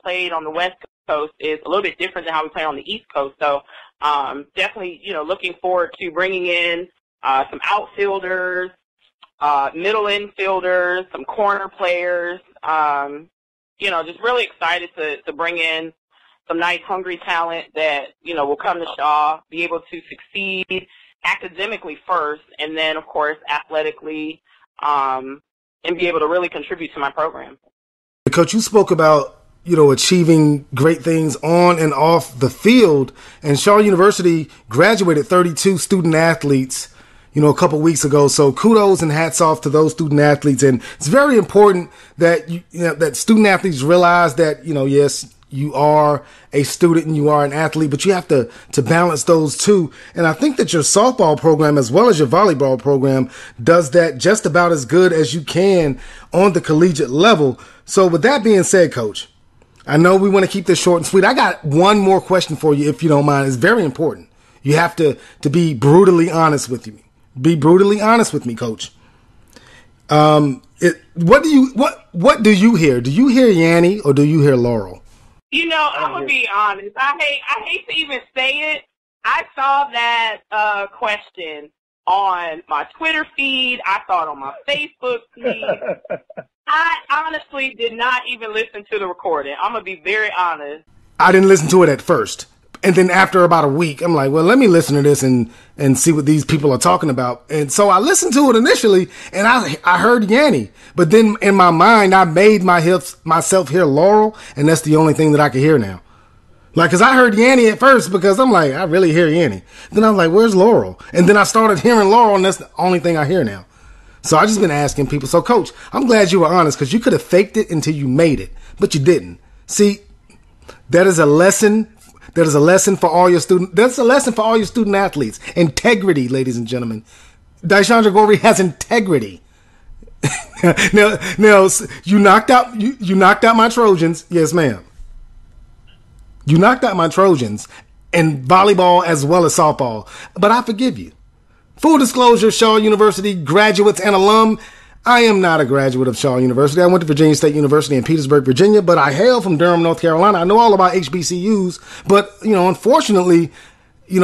played on the West Coast is a little bit different than how we play on the East Coast. So definitely, looking forward to bringing in some outfielders, middle infielders, some corner players. Just really excited to bring in some nice, hungry talent that, will come to Shaw, be able to succeed academically first, and then, of course, athletically, and be able to really contribute to my program. Coach, you spoke about, achieving great things on and off the field, and Shaw University graduated 32 student athletes, a couple weeks ago. So kudos and hats off to those student athletes. And it's very important that that student athletes realize that, yes, you are a student and you are an athlete, but you have to balance those two. And I think that your softball program, as well as your volleyball program, does that just about as good as you can on the collegiate level. So with that being said, Coach, I know we want to keep this short and sweet. I got one more question for you, if you don't mind. It's very important. You have to be brutally honest with me. Be brutally honest with me, Coach. What do you hear? Do you hear Yanni or do you hear Laurel? I'm gonna be honest. I hate to even say it. I saw that question on my Twitter feed. I saw it on my Facebook feed. I honestly did not even listen to the recording. I'm gonna be very honest. I didn't listen to it at first. And then after about a week, I'm like, well, let me listen to this and see what these people are talking about. And so I listened to it initially, and I heard Yanni. But then in my mind, I made myself hear Laurel, and that's the only thing that I could hear now. Because I heard Yanni at first because I'm like, I really hear Yanni. Then I was like, where's Laurel? And then I started hearing Laurel, and that's the only thing I hear now. So I just been asking people. So, Coach, I'm glad you were honest because you could have faked it until you made it, but you didn't. See, that is a lesson. That is a lesson for all your student. That's a lesson for all your student athletes. Integrity, ladies and gentlemen. Dyshandra Goree has integrity. now, you knocked out my Trojans. Yes, ma'am. You knocked out my Trojans in volleyball as well as softball. But I forgive you. Full disclosure, Shaw University graduates and alum. I am not a graduate of Shaw University. I went to Virginia State University in Petersburg, Virginia, but I hail from Durham, North Carolina. I know all about HBCUs, but, unfortunately,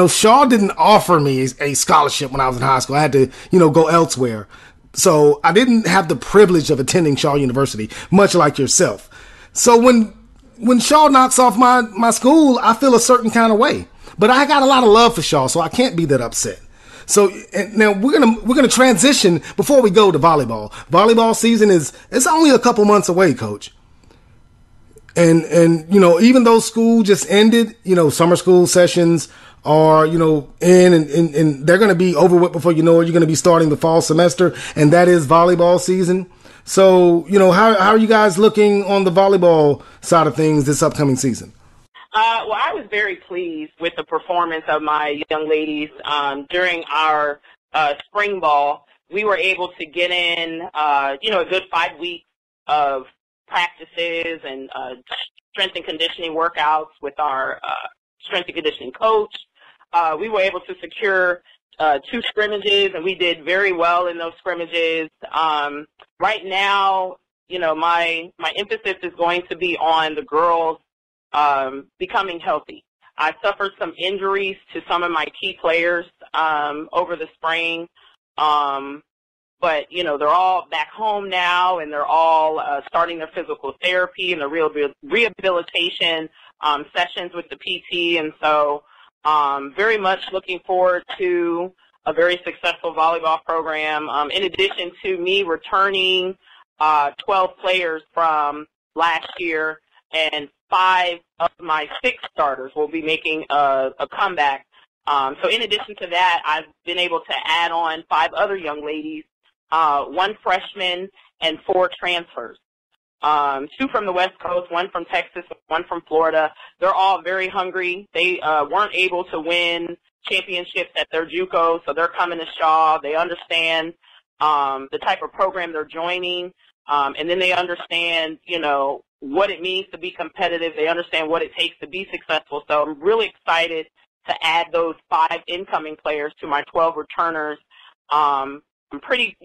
Shaw didn't offer me a scholarship when I was in high school. I had to, go elsewhere. So I didn't have the privilege of attending Shaw University, much like yourself. So when Shaw knocks off my school, I feel a certain kind of way. But I got a lot of love for Shaw, so I can't be that upset. So now we're gonna transition before we go to volleyball. Volleyball season it's only a couple months away, Coach. And even though school just ended, summer school sessions are in and they're gonna be over with before you know it. You're gonna be starting the fall semester, and that is volleyball season. So how are you guys looking on the volleyball side of things this upcoming season? Well, I was very pleased with the performance of my young ladies during our spring ball. We were able to get in, a good 5 weeks of practices and strength and conditioning workouts with our strength and conditioning coach. We were able to secure 2 scrimmages, and we did very well in those scrimmages. Right now, my emphasis is going to be on the girls becoming healthy. I suffered some injuries to some of my key players over the spring, but they're all back home now, and they're all starting their physical therapy and their rehabilitation sessions with the PT, and so very much looking forward to a very successful volleyball program. In addition to me returning 12 players from last year, and 5 of my 6 starters will be making a comeback. So in addition to that, I've been able to add on 5 other young ladies, 1 freshman and 4 transfers. 2 from the West Coast, 1 from Texas, 1 from Florida. They're all very hungry. They weren't able to win championships at their JUCO, so they're coming to Shaw. They understand the type of program they're joining, and then they understand, what it means to be competitive. They understand what it takes to be successful. So I'm really excited to add those 5 incoming players to my 12 returners. I'm pretty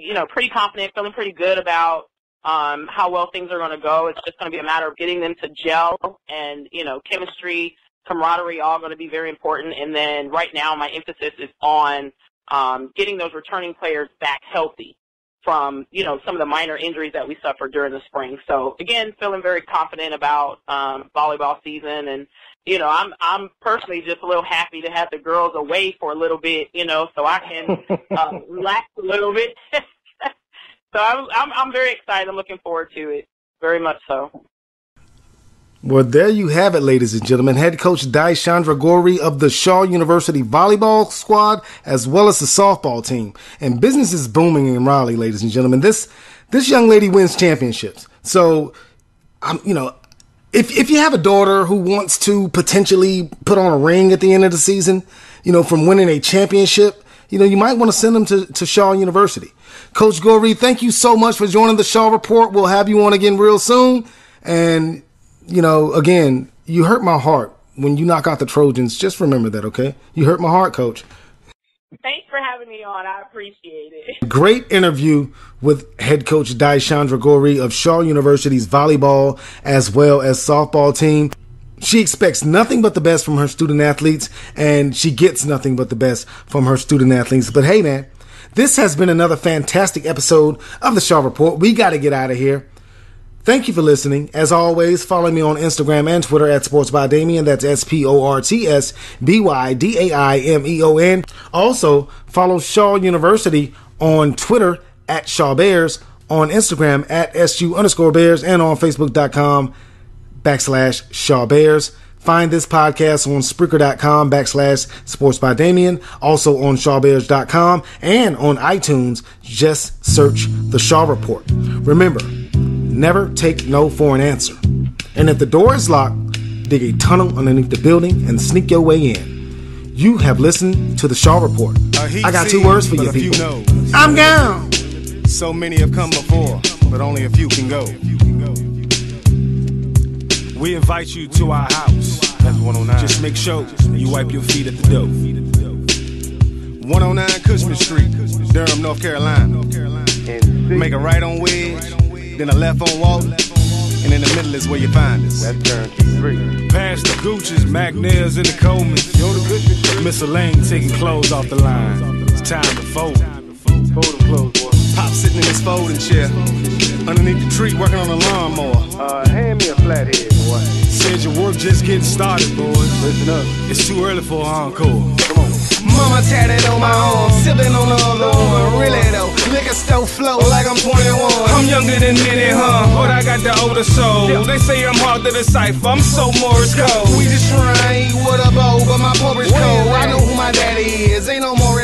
confident, feeling pretty good about how well things are going to go. It's just going to be a matter of getting them to gel, and, chemistry, camaraderie, all going to be very important. And then right now my emphasis is on getting those returning players back healthy from, some of the minor injuries that we suffered during the spring. So, again, feeling very confident about volleyball season. And, I'm personally just a little happy to have the girls away for a little bit, so I can relax a little bit. So I'm very excited. I'm looking forward to it, very much so. Well, there you have it, ladies and gentlemen. Head coach Daishandra Goree of the Shaw University volleyball squad, as well as the softball team. And business is booming in Raleigh, ladies and gentlemen. This young lady wins championships. So, if you have a daughter who wants to potentially put on a ring at the end of the season, from winning a championship, you might want to send them to Shaw University. Coach Goree, thank you so much for joining the Shaw Report. We'll have you on again real soon. And again, you hurt my heart when you knock out the Trojans. Just remember that, okay? You hurt my heart, Coach. Thanks for having me on. I appreciate it. Great interview with head coach Daishandra Goree of Shaw University's volleyball as well as softball team. She expects nothing but the best from her student athletes, and she gets nothing but the best from her student athletes. But hey, man, this has been another fantastic episode of the Shaw Report. We got to get out of here. Thank you for listening. As always, follow me on Instagram and Twitter at Sports by Damian. That's SportsBydamion. Also, follow Shaw University on Twitter at Shaw Bears, on Instagram at SU_Bears, and on Facebook.com/Shaw Bears. Find this podcast on Spreaker.com/Sports by Damian. Also on ShawBears.com and on iTunes. Just search the Shaw Report. Remember, never take no for an answer. And if the door is locked, dig a tunnel underneath the building and sneak your way in. You have listened to the Shaw Report. I got 2 words for you people. I'm gone. So many have come before, but only a few can go. We invite you to our house. That's 109. Just make sure you wipe your feet at the door. 109 Cushman Street, Durham, North Carolina. Make a right on Wedge, then a left on Walton, and in the middle is where you find us. That's guaranteed free. Past the Gooches, McNair's, and the Colemans. Miss Elaine taking clothes off the line. It's time to fold. Fold them clothes, boy. Pop sitting in his folding chair, underneath the tree working on a lawnmower. Hand me a flathead, boy. Said your work just getting started, boys. Listen up. It's too early for an encore. Come on. Mama tatted on my arm, sipping on the other one. Really though, liquor store flow like I'm 21. I'm younger than many, but I got the older soul. They say I'm hard to decipher, I'm so Morris code. We just trying to eat with a bow, but my porridge cold. I know who my daddy is, ain't no more